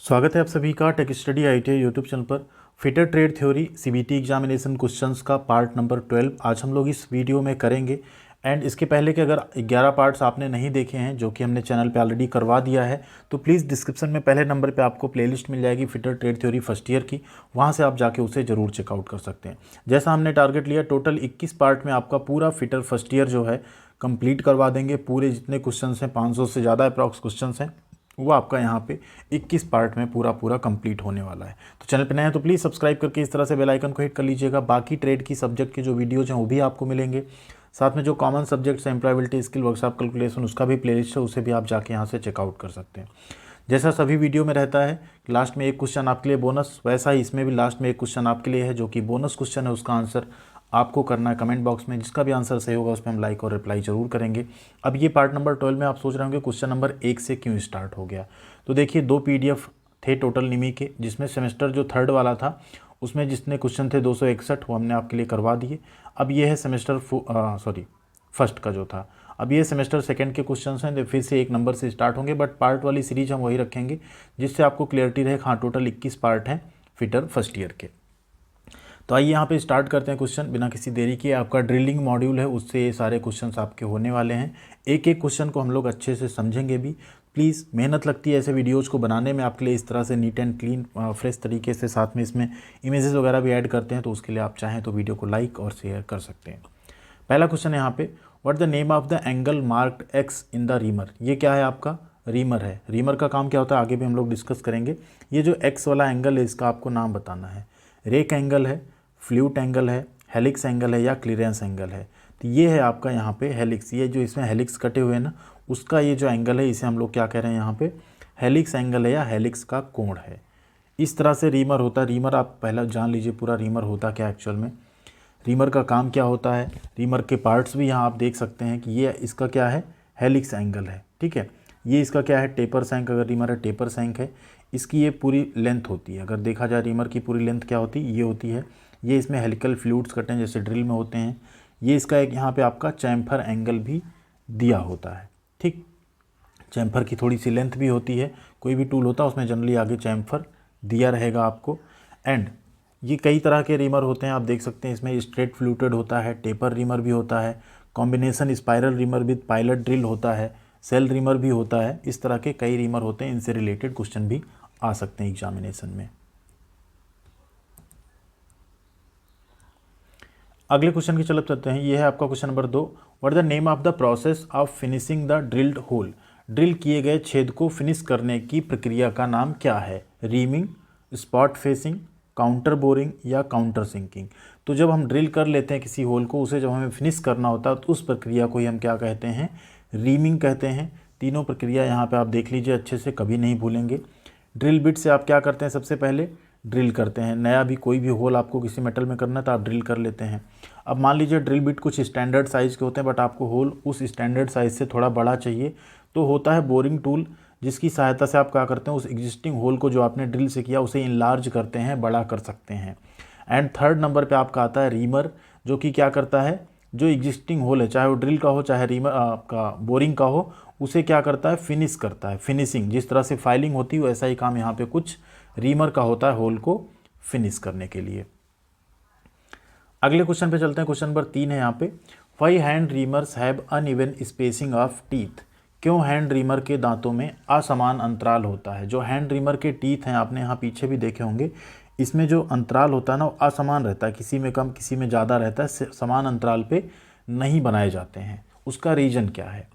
स्वागत है आप सभी का tech study ITI YouTube channel पर। Fitter trade theory CBT examination questions का पार्ट नंबर 12 आज हम लोग इस वीडियो में करेंगे। एंड इसके पहले के अगर 11 पार्ट्स आपने नहीं देखे हैं जो कि हमने चैनल पे ऑलरेडी करवा दिया है तो प्लीज़ डिस्क्रिप्शन में पहले नंबर पे आपको प्लेलिस्ट मिल जाएगी fitter trade theory first year की, वहाँ से आप जाके उसे ज़रूर चेकआउट कर सकते हैं। जैसा हमने टारगेट लिया टोटल 21 पार्ट में आपका पूरा फिटर फर्स्ट ईयर जो है कंप्लीट करवा देंगे। पूरे जितने क्वेश्चन हैं 500 से ज़्यादा अप्रॉक्स क्वेश्चन हैं वो आपका यहाँ पे 21 पार्ट में पूरा कंप्लीट होने वाला है। तो चैनल पे नए हैं तो प्लीज़ सब्सक्राइब करके इस तरह से बेल आइकन को हिट कर लीजिएगा। बाकी ट्रेड की सब्जेक्ट के जो वीडियोज हैं वो भी आपको मिलेंगे। साथ में जो कॉमन सब्जेक्ट्स हैं एम्प्लॉयबिलिटी स्किल वर्कशॉप कैलकुलेशन उसका भी प्लेलिस्ट है, उसे भी आप जाके यहाँ से चेकआउट कर सकते हैं। जैसा सभी वीडियो में रहता है लास्ट में एक क्वेश्चन आपके लिए बोनस, वैसा ही इसमें भी लास्ट में एक क्वेश्चन आपके लिए है जो कि बोनस क्वेश्चन है। उसका आंसर आपको करना है कमेंट बॉक्स में, जिसका भी आंसर सही होगा उसमें हम लाइक और रिप्लाई जरूर करेंगे। अब ये पार्ट नंबर 12 में आप सोच रहे होंगे क्वेश्चन नंबर 1 से क्यों स्टार्ट हो गया। तो देखिए 2 पीडीएफ थे टोटल निमी के, जिसमें सेमेस्टर जो थर्ड वाला था उसमें जितने क्वेश्चन थे 261 वो हमने आपके लिए करवा दिए। अब ये है सेमेस्टर फर्स्ट का जो था, अब ये सेमेस्टर सेकंड के क्वेश्चंस हैं, तो फिर से 1 नंबर से स्टार्ट होंगे बट पार्ट वाली सीरीज हम वही रखेंगे जिससे आपको क्लियरिटी रहे। हाँ टोटल 21 पार्ट हैं फिटर फर्स्ट ईयर के। तो आइए यहाँ पे स्टार्ट करते हैं क्वेश्चन बिना किसी देरी के। आपका ड्रिलिंग मॉड्यूल है उससे ये सारे क्वेश्चंस आपके होने वाले हैं। एक एक क्वेश्चन को हम लोग अच्छे से समझेंगे भी। प्लीज़ मेहनत लगती है ऐसे वीडियोज़ को बनाने में आपके लिए, इस तरह से नीट एंड क्लीन फ्रेश तरीके से, साथ में इसमें इमेजेस वगैरह भी ऐड करते हैं, तो उसके लिए आप चाहें तो वीडियो को लाइक और शेयर कर सकते हैं। पहला क्वेश्चन है यहाँ पे, what the name of the angle marked x in the reamer. ये क्या है आपका रीमर है। रीमर का काम क्या होता है आगे भी हम लोग डिस्कस करेंगे। ये जो एक्स वाला एंगल है इसका आपको नाम बताना है। रेक एंगल है, फ्लूट एंगल है, हेलिक्स एंगल है या क्लीयरेंस एंगल है। तो ये है आपका यहाँ पे हेलिक्स, ये जो इसमें हेलिक्स कटे हुए हैं ना उसका ये जो एंगल है इसे हम लोग क्या कह रहे हैं यहाँ पे हेलिक्स एंगल है या हेलिक्स का कोण है। इस तरह से रीमर होता है। रीमर आप पहला जान लीजिए पूरा रीमर होता क्या एक्चुअल में, रीमर का काम क्या होता है। रीमर के पार्ट्स भी यहाँ आप देख सकते हैं कि ये इसका क्या है हेलिक्स एंगल है, ठीक है। ये इसका क्या है टेपर सैंक, अगर रीमर है टेपर सैंक है। इसकी ये पूरी लेंथ होती है, अगर देखा जाए रीमर की पूरी लेंथ क्या होती है ये होती है। ये इसमें हेलिकल फ्लूइड्स कटे हैं जैसे ड्रिल में होते हैं। ये इसका एक यहाँ पे आपका चैम्फर एंगल भी दिया होता है, ठीक। चैम्फर की थोड़ी सी लेंथ भी होती है, कोई भी टूल होता है उसमें जनरली आगे चैम्फर दिया रहेगा आपको। एंड ये कई तरह के रीमर होते हैं आप देख सकते हैं, इसमें स्ट्रेट फ्लूटेड होता है, टेपर रीमर भी होता है, combination spiral reamer with pilot drill होता है, सेल रीमर भी होता है। इस तरह के कई रीमर होते हैं, इनसे रिलेटेड क्वेश्चन भी आ सकते हैं एग्जामिनेशन में। अगले क्वेश्चन की तरफ चलते हैं। ये है आपका question number 2, what the name of the process of finishing the drilled hole. Drill किए गए छेद को फिनिश करने की प्रक्रिया का नाम क्या है। Reaming, spot facing, counter boring या काउंटर सिंकिंग। तो जब हम ड्रिल कर लेते हैं किसी होल को, उसे जब हमें फिनिश करना होता है तो उस प्रक्रिया को ही हम क्या कहते हैं रीमिंग कहते हैं। तीनों प्रक्रिया यहाँ पे आप देख लीजिए अच्छे से, कभी नहीं भूलेंगे। ड्रिल बिट से आप क्या करते हैं सबसे पहले ड्रिल करते हैं। नया भी कोई भी होल आपको किसी मेटल में करना है तो आप ड्रिल कर लेते हैं। अब मान लीजिए ड्रिल बिट कुछ स्टैंडर्ड साइज़ के होते हैं बट आपको होल उस स्टैंडर्ड साइज़ से थोड़ा बड़ा चाहिए, तो होता है बोरिंग टूल, जिसकी सहायता से आप क्या करते हैं उस एग्जिस्टिंग होल को जो आपने ड्रिल से किया उसे इनलार्ज करते हैं, बड़ा कर सकते हैं। एंड थर्ड नंबर पे आपका आता है रीमर, जो कि क्या करता है जो एग्जिस्टिंग होल है, चाहे वो ड्रिल का हो चाहे रीमर आपका बोरिंग का हो, उसे क्या करता है फिनिश करता है। फिनिशिंग, जिस तरह से फाइलिंग होती है वैसा ही काम यहाँ पे कुछ रीमर का होता है होल को फिनिश करने के लिए। अगले क्वेश्चन पे चलते हैं। क्वेश्चन नंबर 3 है यहाँ पे, why hand reamers have uneven spacing of teeth. क्यों हैंड रीमर के दांतों में असमान अंतराल होता है। जो हैंड रीमर के टीथ हैं आपने यहाँ पीछे भी देखे होंगे, इसमें जो अंतराल होता है ना वो असमान रहता है, किसी में कम किसी में ज़्यादा रहता है, समान अंतराल पे नहीं बनाए जाते हैं। उसका रीजन क्या है।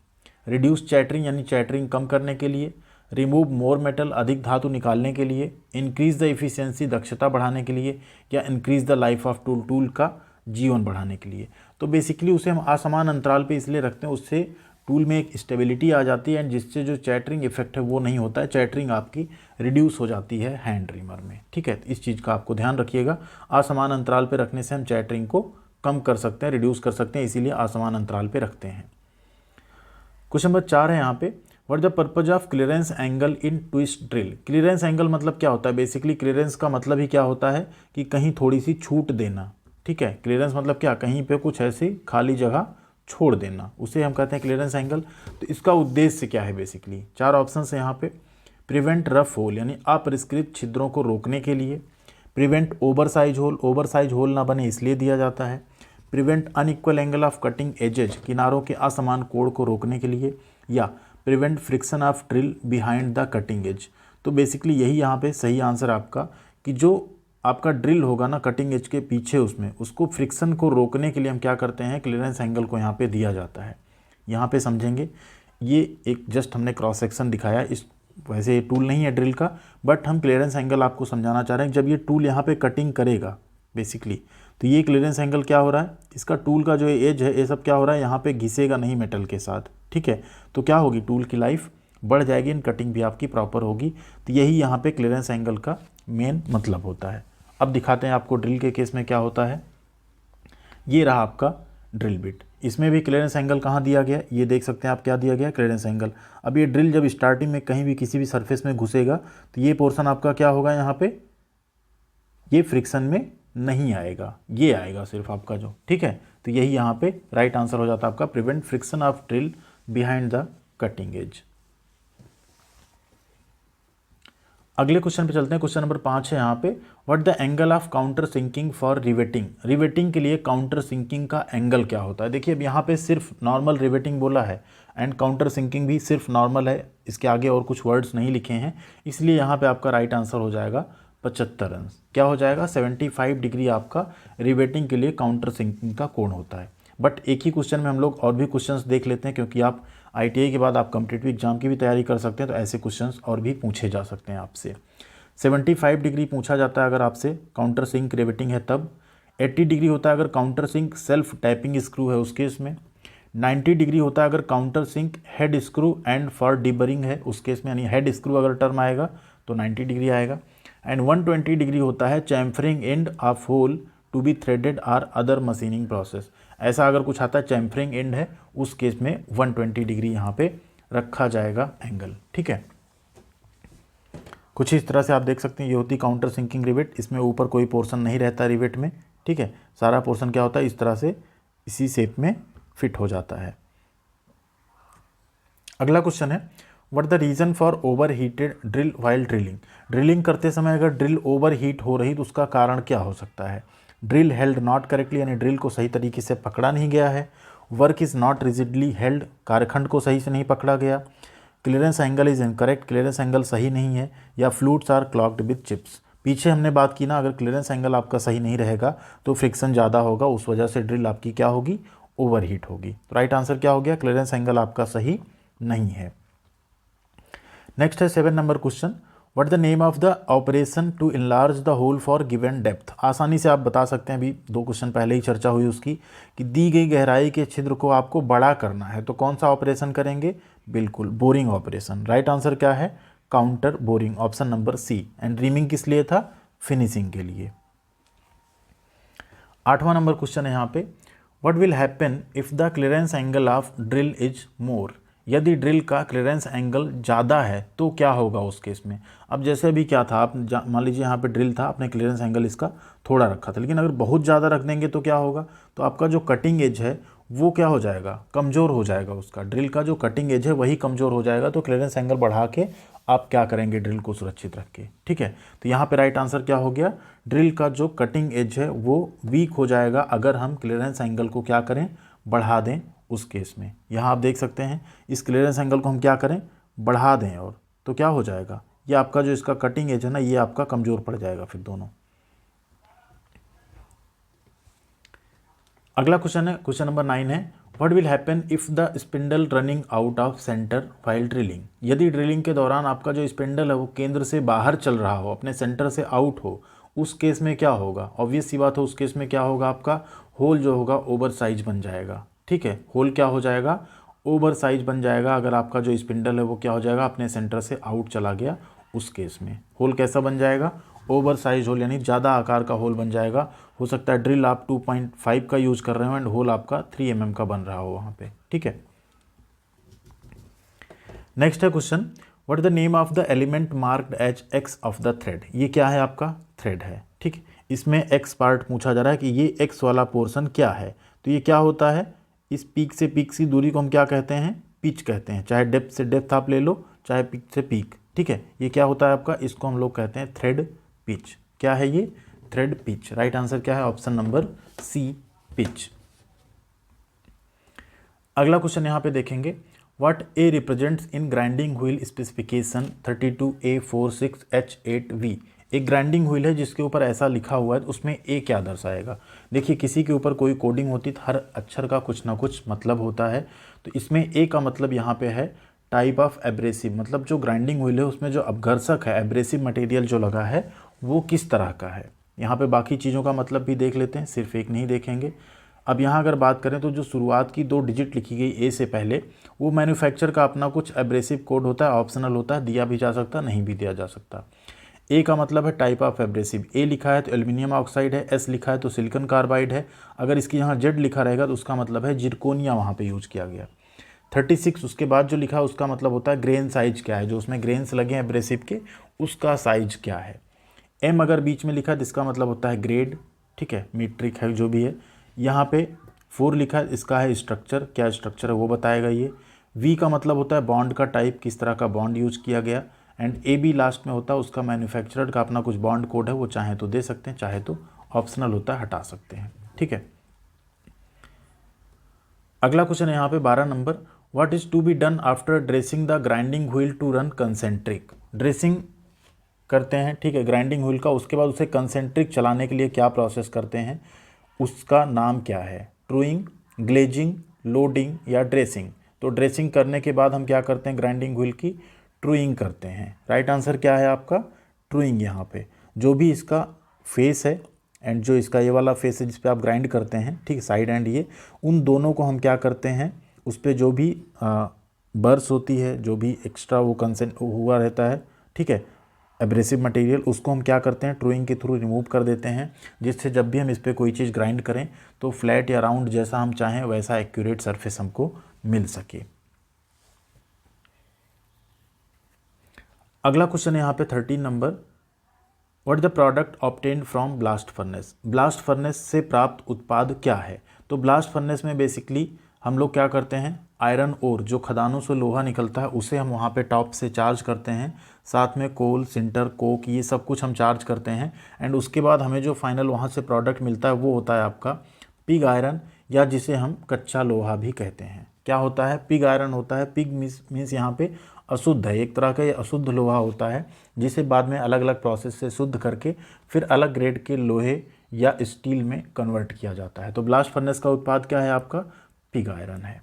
रिड्यूस चैटरिंग यानी चैटरिंग कम करने के लिए, रिमूव मोर मेटल अधिक धातु निकालने के लिए, इंक्रीज द इफिशियंसी दक्षता बढ़ाने के लिए, या increase the life of tool, tool का जीवन बढ़ाने के लिए। तो बेसिकली उसे हम असमान अंतराल पे इसलिए रखते हैं, उससे टूल में एक स्टेबिलिटी आ जाती है एंड जिससे जो चैटरिंग इफेक्ट है वो नहीं होता है, चैटरिंग आपकी रिड्यूस हो जाती है हैंड रीमर में, ठीक है। इस चीज़ का आपको ध्यान रखिएगा, असमान अंतराल पे रखने से हम चैटरिंग को कम कर सकते हैं, रिड्यूस कर सकते हैं, इसीलिए असमान अंतराल पे रखते हैं। क्वेश्चन नंबर 4 है यहाँ पे, what the purpose of clearance angle in twist drill. Clearance angle मतलब क्या होता है। बेसिकली क्लियरेंस का मतलब ही क्या होता है कि कहीं थोड़ी सी छूट देना, ठीक है। क्लियरेंस मतलब क्या, कहीं पे कुछ ऐसी खाली जगह छोड़ देना, उसे हम कहते हैं क्लियरेंस एंगल। तो इसका उद्देश्य क्या है बेसिकली, 4 ऑप्शन है यहाँ पे। प्रिवेंट रफ होल यानी अपरिष्कृत छिद्रों को रोकने के लिए, prevent oversize hole, oversize hole ना बने इसलिए दिया जाता है, prevent unequal angle of cutting edges, किनारों के असमान कोण को रोकने के लिए, या prevent friction of drill behind the cutting edge. तो बेसिकली यही यहाँ पे सही आंसर आपका, कि जो आपका ड्रिल होगा ना कटिंग एज के पीछे उसमें, उसको फ्रिक्शन को रोकने के लिए हम क्या करते हैं, क्लियरेंस एंगल को यहाँ पे दिया जाता है। यहाँ पे समझेंगे, ये एक जस्ट हमने क्रॉस सेक्शन दिखाया, इस वैसे ये टूल नहीं है ड्रिल का, बट हम क्लियरेंस एंगल आपको समझाना चाह रहे हैं। जब ये टूल यहाँ पे कटिंग करेगा बेसिकली, तो ये क्लियरेंस एंगल क्या हो रहा है, इसका टूल का जो एज है ये सब क्या हो रहा है, यहाँ पे घिसेगा नहीं मेटल के साथ, ठीक है। तो क्या होगी, टूल की लाइफ बढ़ जाएगी, इन कटिंग भी आपकी प्रॉपर होगी। तो यही यहाँ पे क्लियरेंस एंगल का मेन मतलब होता है। अब दिखाते हैं आपको ड्रिल के केस में क्या होता है। ये रहा आपका ड्रिल बिट, इसमें भी क्लियरेंस एंगल कहाँ दिया गया, ये देख सकते हैं आप, क्या दिया गया, क्लियरेंस एंगल। अब ये ड्रिल जब स्टार्टिंग में कहीं भी किसी भी सरफेस में घुसेगा तो ये पोर्शन आपका क्या होगा, यहाँ पे ये फ्रिक्शन में नहीं आएगा, ये आएगा सिर्फ आपका जो, ठीक है। तो यही यहाँ पे राइट आंसर हो जाता है आपका, prevent friction of drill behind the cutting edge. अगले क्वेश्चन पे चलते हैं। क्वेश्चन नंबर 5 है यहाँ पे, what the angle of counter sinking for riveting. Riveting के लिए काउंटर सिंकिंग का एंगल क्या होता है। देखिए अब यहाँ पे सिर्फ नॉर्मल रिवेटिंग बोला है एंड काउंटर सिंकिंग भी सिर्फ नॉर्मल है, इसके आगे और कुछ वर्ड्स नहीं लिखे हैं, इसलिए यहाँ पे आपका राइट आंसर हो जाएगा 75 अंश। क्या हो जाएगा, 75 डिग्री आपका रिवेटिंग के लिए काउंटर सिंकिंग का कोण होता है। बट एक ही क्वेश्चन में हम लोग और भी क्वेश्चंस देख लेते हैं, क्योंकि आप ITI के बाद आप कॉम्पिटिटिव एग्जाम की भी तैयारी कर सकते हैं, तो ऐसे क्वेश्चंस और भी पूछे जा सकते हैं आपसे। 75 डिग्री पूछा जाता है अगर आपसे काउंटर सिंक रिवेटिंग है तब। 80 डिग्री होता है अगर counter sink self tapping screw है उस केस में। 90 डिग्री होता है अगर counter sink head screw and for deburring है उस केस में, यानी हेड स्क्रू अगर टर्म आएगा तो 90 डिग्री आएगा। एंड 120 डिग्री होता है chamfering end of hole to be threaded or other machining process. ऐसा अगर कुछ आता है चैम्फरिंग एंड है उस केस में 120 डिग्री यहाँ पे रखा जाएगा एंगल, ठीक है। कुछ इस तरह से आप देख सकते हैं, ये होती काउंटर सिंकिंग रिवेट, इसमें ऊपर कोई पोर्शन नहीं रहता रिवेट में, ठीक है। सारा पोर्शन क्या होता है, इस तरह से इसी शेप में फिट हो जाता है। अगला क्वेश्चन है, what the reason for over heated drill while drilling. Drilling करते समय अगर ड्रिल ओवर हीट हो रही तो उसका कारण क्या हो सकता है। ड्रिल हेल्ड नॉट करेक्टली, यानी ड्रिल को सही तरीके से पकड़ा नहीं गया है। Work is not rigidly held, कार्यखंड को सही से नहीं पकड़ा गया। Clearance angle is incorrect, clearance angle सही नहीं है। या flutes are clogged with chips. पीछे हमने बात की ना, अगर क्लियरेंस एंगल आपका सही नहीं रहेगा तो फ्रिक्शन ज़्यादा होगा, उस वजह से ड्रिल आपकी क्या होगी, ओवर हीट होगी। तो राइट आंसर क्या हो गया, क्लियरेंस एंगल आपका सही नहीं है। नेक्स्ट है 7 number question, what the name of the operation to enlarge the hole for given depth. आसानी से आप बता सकते हैं, अभी 2 क्वेश्चन पहले ही चर्चा हुई उसकी, कि दी गई गहराई के छिद्र को आपको बड़ा करना है तो कौन सा ऑपरेशन करेंगे, बिल्कुल बोरिंग ऑपरेशन। राइट आंसर क्या है, counter boring, option number C. And reaming किस लिए था, फिनिशिंग के लिए। 8वां नंबर क्वेश्चन है यहाँ पे, what will happen if the clearance angle of drill is more. यदि ड्रिल का क्लियरेंस एंगल ज़्यादा है तो क्या होगा उस केस में। अब जैसे अभी क्या था, आप मान लीजिए यहाँ पे ड्रिल था, आपने क्लियरेंस एंगल इसका थोड़ा रखा था, लेकिन अगर बहुत ज़्यादा रख देंगे तो क्या होगा, तो आपका जो कटिंग एज है वो क्या हो जाएगा, कमज़ोर हो जाएगा। उसका ड्रिल का जो कटिंग एज है वही कमज़ोर हो जाएगा। तो क्लियरेंस एंगल बढ़ा के आप क्या करेंगे, ड्रिल को सुरक्षित रख के, ठीक है। तो यहाँ पे राइट आंसर क्या हो गया, ड्रिल का जो कटिंग एज है वो वीक हो जाएगा अगर हम क्लियरेंस एंगल को क्या करें, बढ़ा दें उस केस में। यहाँ आप देख सकते हैं, इस क्लियरेंस एंगल को हम क्या करें, बढ़ा दें, और तो क्या हो जाएगा, ये आपका जो इसका कटिंग एज है ना, ये आपका कमज़ोर पड़ जाएगा फिर दोनों। अगला क्वेश्चन है, क्वेश्चन नंबर 9 है, what will happen if the spindle running out of centre while drilling. यदि ड्रिलिंग के दौरान आपका जो स्पिंडल है वो केंद्र से बाहर चल रहा हो, अपने सेंटर से आउट हो, उस केस में क्या होगा, ऑब्वियस सी बात है, उस केस में क्या होगा, आपका होल जो होगा ओवर साइज बन जाएगा, ठीक है। होल क्या हो जाएगा, ओवर साइज बन जाएगा अगर आपका जो स्पिंडल है वो क्या हो जाएगा, अपने सेंटर से आउट चला गया, उस केस में होल कैसा बन जाएगा, ओवर साइज होल, यानी ज़्यादा आकार का होल बन जाएगा। हो सकता है ड्रिल आप 2.5 का यूज़ कर रहे हो एंड होल आपका 3 mm का बन रहा हो वहाँ पे, ठीक है। नेक्स्ट है question, what the name of the element marked as X of the thread. ये क्या है, आपका थ्रेड है, ठीक। इसमें एक्स पार्ट पूछा जा रहा है कि ये एक्स वाला पोर्शन क्या है। तो ये क्या होता है, इस पीक से पीक की दूरी को हम क्या कहते हैं, पिच कहते हैं। चाहे डेप्थ से डेप्थ आप ले लो, चाहे पीक से पीक, ठीक है, ये क्या होता है आपका, इसको हम लोग कहते हैं थ्रेड पिच। क्या है ये, थ्रेड पिच। राइट आंसर क्या है, ऑप्शन नंबर सी, पिच। अगला क्वेश्चन यहाँ पे देखेंगे, what A represents in grinding wheel specification 32A46H8V। एक ग्राइंडिंग व्हील है जिसके ऊपर ऐसा लिखा हुआ है, उसमें ए क्या दर्शाएगा। देखिए किसी के ऊपर कोई कोडिंग होती तो हर अक्षर का कुछ ना कुछ मतलब होता है, तो इसमें ए का मतलब यहाँ पे है टाइप ऑफ एब्रेसिव, मतलब जो ग्राइंडिंग व्हील है उसमें जो अपघर्षक है, एब्रेसिव मटेरियल जो लगा है वो किस तरह का है। यहाँ पे बाकी चीज़ों का मतलब भी देख लेते हैं, सिर्फ एक नहीं देखेंगे। अब यहाँ अगर बात करें तो जो शुरुआत की 2 डिजिट लिखी गई ए से पहले, वो मैन्युफैक्चर का अपना कुछ एब्रेसिव कोड होता है, ऑप्शनल होता है, दिया भी जा सकता, नहीं भी दिया जा सकता। ए का मतलब है टाइप ऑफ एब्रेसिव, ए लिखा है तो एल्यूमिनियम ऑक्साइड है, एस लिखा है तो सिलिकॉन कार्बाइड है, अगर इसकी यहाँ जेड लिखा रहेगा तो उसका मतलब है जिरकोनिया वहाँ पे यूज किया गया। 36 उसके बाद जो लिखा है उसका मतलब होता है ग्रेन साइज क्या है, जो उसमें ग्रेन्स लगे हैं एब्रेसिव के उसका साइज क्या है। एम अगर बीच में लिखा है तो इसका मतलब होता है ग्रेड, ठीक है, मीट्रिक है जो भी है। यहाँ पे 4 लिखा है, इसका है स्ट्रक्चर, क्या स्ट्रक्चर है वो बताएगा ये। वी का मतलब होता है बॉन्ड का टाइप, किस तरह का बॉन्ड यूज किया गया। एंड ए बी लास्ट में होता है उसका मैन्युफैक्चरर का अपना कुछ बॉन्ड कोड है, वो चाहे तो दे सकते हैं, चाहे तो ऑप्शनल होता है, हटा सकते हैं। ठीक है, अगला क्वेश्चन है यहाँ पे 12 number, what is to be done after dressing the grinding wheel to run concentric. Dressing करते हैं, ठीक है, ग्राइंडिंग व्हील का, उसके बाद उसे कंसेंट्रिक चलाने के लिए क्या प्रोसेस करते हैं, उसका नाम क्या है। ट्रूइंग, ग्लेजिंग, लोडिंग या ड्रेसिंग। तो ड्रेसिंग करने के बाद हम क्या करते हैं, ग्राइंडिंग व्हील की ट्रूइंग करते हैं। राइट आंसर क्या है आपका, ट्रूइंग। यहाँ पे जो भी इसका फेस है एंड जो इसका ये वाला फेस है जिस पे आप ग्राइंड करते हैं, ठीक है, साइड एंड ये, उन दोनों को हम क्या करते हैं, उस पर जो भी बर्स होती है, जो भी एक्स्ट्रा वो कंसेंट हुआ रहता है, ठीक है, एब्रेसिव मटेरियल, उसको हम क्या करते हैं, ट्रूइंग के थ्रू रिमूव कर देते हैं, जिससे जब भी हम इस पर कोई चीज़ ग्राइंड करें तो फ्लैट या राउंड जैसा हम चाहें वैसा एक्यूरेट सरफेस हमको मिल सके। अगला क्वेश्चन है यहाँ पे 13 number, what the product obtained from blast furnace. Blast furnace से प्राप्त उत्पाद क्या है। तो ब्लास्ट फर्नेस में बेसिकली हम लोग क्या करते हैं, आयरन ओर, जो खदानों से लोहा निकलता है उसे हम वहाँ पे टॉप से चार्ज करते हैं, साथ में कोल, सिंटर, कोक, ये सब कुछ हम चार्ज करते हैं। एंड उसके बाद हमें जो फाइनल वहाँ से प्रोडक्ट मिलता है वो होता है आपका पिग आयरन, या जिसे हम कच्चा लोहा भी कहते हैं। क्या होता है, पिग आयरन होता है। पिग मीन्स यहाँ पे अशुद्ध है, एक तरह का ये अशुद्ध लोहा होता है, जिसे बाद में अलग अलग प्रोसेस से शुद्ध करके फिर अलग ग्रेड के लोहे या स्टील में कन्वर्ट किया जाता है। तो ब्लास्ट फर्नेस का उत्पाद क्या है आपका, पिग आयरन है।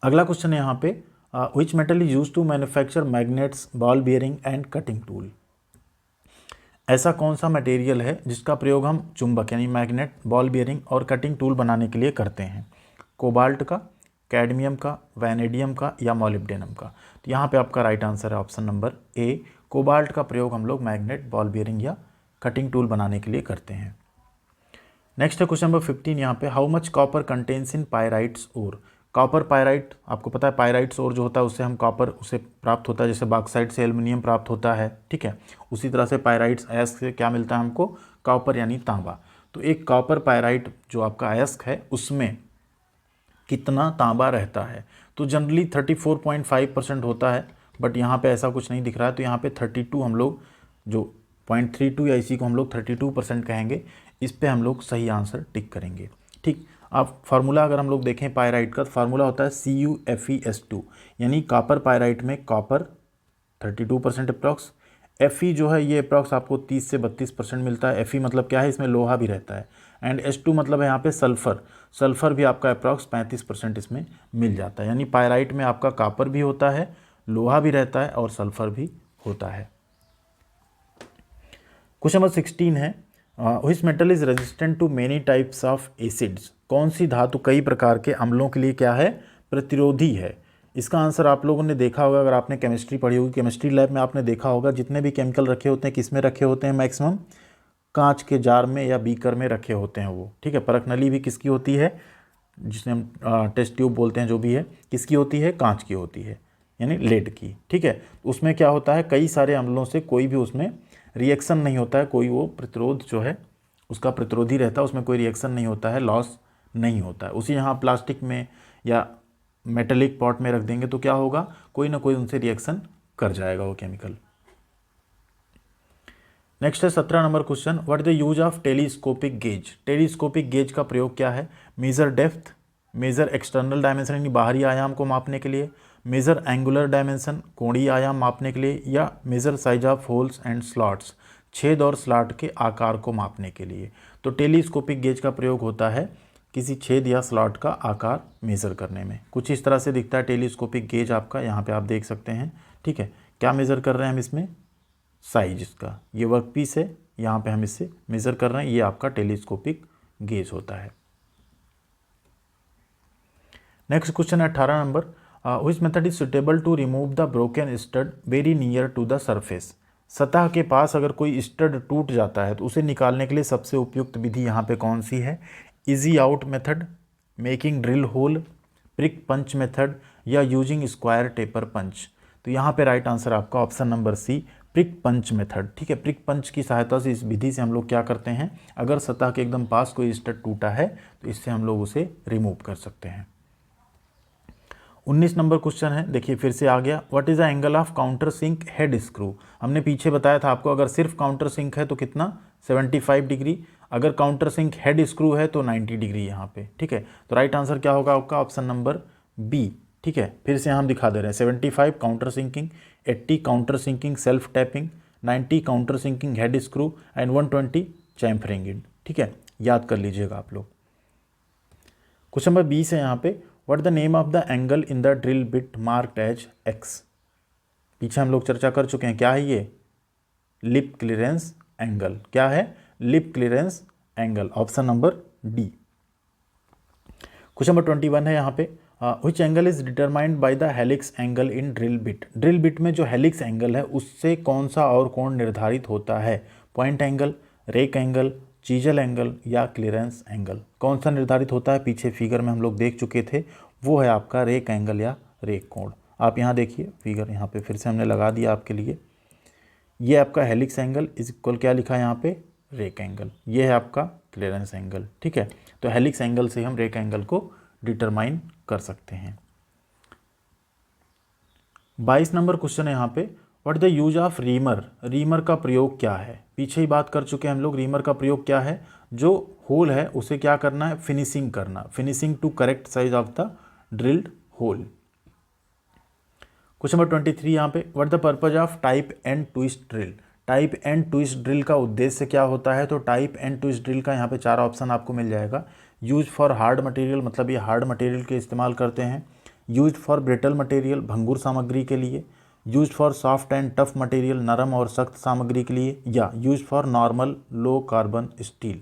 अगला क्वेश्चन है यहाँ पे, which metal is use to manufacture magnets, ball bearing and cutting tool. ऐसा कौन सा मटेरियल है जिसका प्रयोग हम चुंबक यानी मैग्नेट, बॉल बियरिंग और कटिंग टूल बनाने के लिए करते हैं। कोबाल्ट का, कैडमियम का, वैनेडियम का या मोलिब्डेनम का। तो यहाँ पे आपका राइट आंसर है ऑप्शन नंबर ए, कोबाल्ट का प्रयोग हम लोग मैग्नेट, बॉल बियरिंग या कटिंग टूल बनाने के लिए करते हैं। नेक्स्ट है क्वेश्चन नंबर 15 यहाँ पे, how much copper contains in pyrites ore. Copper pyrite, आपको पता है पायराइट्स ओर जो होता है उससे हम कॉपर उसे प्राप्त होता है, जैसे बॉक्साइट से एल्युमिनियम प्राप्त होता है, ठीक है, उसी तरह से पायराइट्स अयस्क से क्या मिलता है हमको, कॉपर यानी तांबा। तो एक कॉपर पायराइट जो आपका अयस्क है उसमें कितना तांबा रहता है, तो जनरली 34.5% होता है, बट यहाँ पे ऐसा कुछ नहीं दिख रहा है, तो यहाँ पे 32 हम लोग जो 0.32 या इसी को हम लोग 32% कहेंगे, इस पे हम लोग सही आंसर टिक करेंगे। ठीक, अब फार्मूला अगर हम लोग देखें पायराइट का, फार्मूला होता है CuFeS2, यानी कॉपर पायराइट में कॉपर 32% अप्रॉक्स, Fe जो है ये अप्रॉक्स आपको 30 से 32% मिलता है। Fe मतलब क्या है, इसमें लोहा भी रहता है। एंड S2 मतलब है यहाँ पे सल्फ़र, सल्फ़र भी आपका अप्रॉक्स 35% इसमें मिल जाता है। यानी पायराइट में आपका कॉपर भी होता है, लोहा भी रहता है और सल्फ़र भी होता है। क्वेश्चन नंबर 16 है, which metal is resistant to many types of acids. कौन सी धातु कई प्रकार के अम्लों के लिए क्या है, प्रतिरोधी है। इसका आंसर आप लोगों ने देखा होगा, अगर आपने केमिस्ट्री पढ़ी होगी, केमिस्ट्री लैब में आपने देखा होगा जितने भी केमिकल रखे होते हैं किस में रखे होते हैं, मैक्सिमम कांच के जार में या बीकर में रखे होते हैं वो, ठीक है। परखनली भी किसकी होती है, जिसे हम टेस्ट ट्यूब बोलते हैं, जो भी है किसकी होती है, कांच की होती है, यानी लेड की, ठीक है। उसमें क्या होता है, कई सारे अम्लों से कोई भी उसमें रिएक्शन नहीं होता है, कोई वो प्रतिरोध जो है उसका प्रतिरोधी रहता है, उसमें कोई रिएक्शन नहीं होता है, लॉस नहीं होता है। उसी यहाँ प्लास्टिक में या मेटेलिक पॉट में रख देंगे तो क्या होगा, कोई ना कोई उनसे रिएक्शन कर जाएगा वो केमिकल। नेक्स्ट है 17 number question, what is the use of telescopic gauge. Telescopic gauge का प्रयोग क्या है, measure depth, measure external dimension यानी बाहरी आयाम को मापने के लिए, मेजर एंगुलर डायमेंशन कोणीय आयाम मापने के लिए, या measure size of holes and slots छेद और स्लॉट के आकार को मापने के लिए। तो टेलीस्कोपिक गेज का प्रयोग होता है किसी छेद या स्लॉट का आकार मेज़र करने में। कुछ इस तरह से दिखता है टेलीस्कोपिक गेज आपका, यहाँ पे आप देख सकते हैं। ठीक है, क्या मेज़र कर रहे हैं हम इसमें, साइज इसका, ये वर्क पीस है, यहाँ पे हम इससे मेज़र कर रहे हैं, ये आपका टेलीस्कोपिक गेज होता है। नेक्स्ट क्वेश्चन है 18 number, which method is suitable to remove the broken stud very near to the surface. सतह के पास अगर कोई स्टड टूट जाता है तो उसे निकालने के लिए सबसे उपयुक्त विधि यहाँ पे कौन सी है, easy out method, making drill hole, prick punch method, या यूजिंग स्क्वायर टेपर पंच। तो यहाँ पे राइट आंसर आपका option number C, prick punch method. ठीक है, प्रिक पंच की सहायता से, इस विधि से हम लोग क्या करते हैं, अगर सतह के एकदम पास कोई स्टड टूटा है तो इससे हम लोग उसे रिमूव कर सकते हैं। 19 नंबर क्वेश्चन है, देखिए फिर से आ गया, what is the angle of counter sink head screw. हमने पीछे बताया था आपको, अगर सिर्फ काउंटर सिंक है तो कितना 75 डिग्री, अगर काउंटर सिंक हेड स्क्रू है तो 90 डिग्री यहाँ पे। ठीक है, तो राइट आंसर क्या होगा आपका, ऑप्शन नंबर बी। ठीक है, फिर से हम दिखा दे रहे हैं, 75 counter sinking, 80 counter sinking self tapping, 90 counter sinking head screw and 120 chamfering. ठीक है, याद कर लीजिएगा आप लोग। क्वेश्चन नंबर 20 है यहाँ पे, what the name of the angle in the drill bit marked as X. पीछे हम लोग चर्चा कर चुके हैं, क्या है ये, लिप क्लियरेंस एंगल। क्या है, lip clearance angle, option number D. Question number 21 है यहाँ पे, which angle is determined by the helix angle in drill bit. Drill bit में जो हेलिक्स एंगल है उससे कौन सा और कोण निर्धारित होता है, point angle, rake angle, chisel angle, या क्लियरेंस एंगल। कौन सा निर्धारित होता है, पीछे फिगर में हम लोग देख चुके थे, वो है आपका रेक एंगल या रेक कोण। आप यहाँ देखिए फिगर, यहाँ पे फिर से हमने लगा दिया आपके लिए, ये आपका हेलिक्स एंगल इज इक्वल क्या लिखा है यहाँ पे, रेक एंगल, ये है आपका क्लियरेंस एंगल। ठीक है, तो हेलिक्स एंगल से हम रेक एंगल को डिटरमाइन कर सकते हैं। 22 नंबर क्वेश्चन है यहाँ पे, what the use of reamer. Reamer का प्रयोग क्या है, पीछे ही बात कर चुके हैं हम लोग। रीमर का प्रयोग क्या है, जो होल है उसे क्या करना है, फिनिशिंग करना, finishing to correct size of the drilled hole. Question number 23 यहाँ पे, what the purpose of type and twist drill. Type and twist drill का उद्देश्य क्या होता है, तो टाइप एंड ट्विस्ट ड्रिल का यहाँ पे 4 ऑप्शन आपको मिल जाएगा। यूज फॉर हार्ड मटेरियल, मतलब ये हार्ड मटेरियल के इस्तेमाल करते हैं। यूज फॉर ब्रिटल मटेरियल, भंगुर सामग्री के लिए। Use for soft and tough material, नरम और सख्त सामग्री के लिए। या use for normal low carbon steel.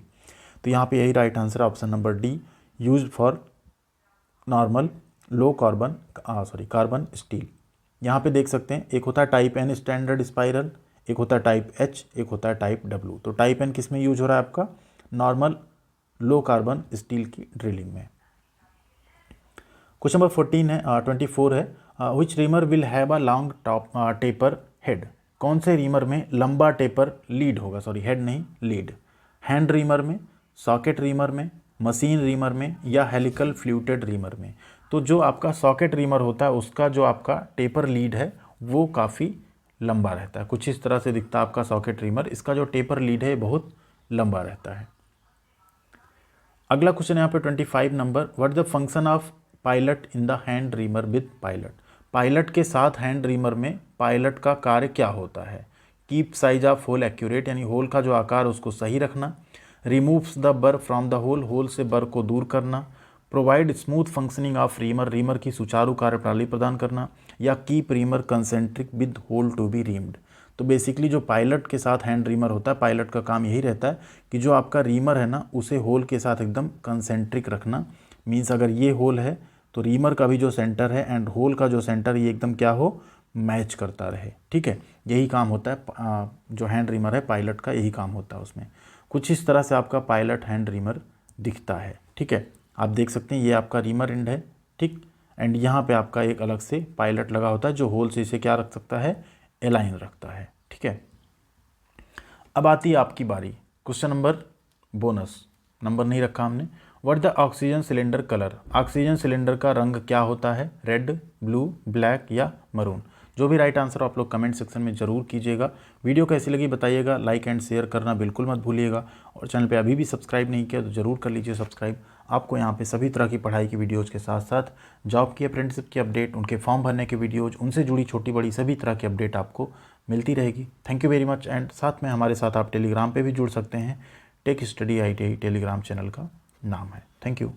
तो यहाँ पे यही राइट आंसर है, option number D, use for normal low carbon steel. यहाँ पे देख सकते हैं, एक होता है टाइप एन स्टैंडर्ड स्पाइरल, एक होता है टाइप एच, एक होता है टाइप डब्ल्यू। तो टाइप एन किस में यूज हो रहा है आपका, नॉर्मल लो कार्बन स्टील की ड्रिलिंग में। क्वेश्चन नंबर 24 है, which reamer will have a long top taper head. कौन से रीमर में लंबा टेपर लीड होगा, हेड नहीं लीड। हैंड रीमर में, सॉकेट रीमर में, मशीन रीमर में, या हेलिकल फ्लूटेड रीमर में। तो जो आपका सॉकेट रीमर होता है उसका जो आपका टेपर लीड है वो काफ़ी लंबा रहता है। कुछ इस तरह से दिखता है आपका सॉकेट रीमर, इसका जो टेपर लीड है बहुत लंबा रहता है। अगला क्वेश्चन यहाँ पे 25 number, what the function of pilot in the hand reamer with pilot. Pilot के साथ हैंड रीमर में पायलट का कार्य क्या होता है, keep size of hole accurate, यानी होल का जो आकार उसको सही रखना। Removes the burr from the hole, hole से बर को दूर करना। Provide smooth functioning of reamer, reamer की सुचारू कार्यप्रणाली प्रदान करना। या keep reamer concentric with hole to be reamed. तो बेसिकली जो पायलट के साथ हैंड रीमर होता है, पायलट का काम यही रहता है कि जो आपका रीमर है ना उसे होल के साथ एकदम कंसेंट्रिक रखना। मीन्स अगर ये होल है तो रीमर का भी जो सेंटर है एंड होल का जो सेंटर ये एकदम क्या हो, मैच करता रहे। ठीक है, यही काम होता है जो हैंड रीमर है पायलट का, यही काम होता है उसमें। कुछ इस तरह से आपका पायलट हैंड रीमर दिखता है। ठीक है, आप देख सकते हैं ये आपका रीमर एंड है। ठीक, एंड यहाँ पे आपका एक अलग से पायलट लगा होता है जो होल से इसे क्या रख सकता है, अलाइन रखता है। ठीक है, अब आती है आपकी बारी। क्वेश्चन नंबर बोनस, नंबर नहीं रखा हमने, what the oxygen cylinder colour, oxygen cylinder का रंग क्या होता है, रेड, ब्लू, ब्लैक या मरून। जो भी राइट आंसर आप लोग कमेंट सेक्शन में ज़रूर कीजिएगा। वीडियो कैसी लगी बताइएगा, लाइक एंड शेयर करना बिल्कुल मत भूलिएगा, और चैनल पे अभी भी सब्सक्राइब नहीं किया तो ज़रूर कर लीजिए सब्सक्राइब। आपको यहाँ पे सभी तरह की पढ़ाई की वीडियोज़ के साथ साथ जॉब की, अप्रेंटिसशिप की अपडेट, उनके फॉर्म भरने की वीडियोज़, उनसे जुड़ी छोटी बड़ी सभी तरह की अपडेट आपको मिलती रहेगी। Thank you very much. And साथ में हमारे साथ आप टेलीग्राम पे भी जुड़ सकते हैं। Tech study ITI Telegram channel का नाम है। Thank you.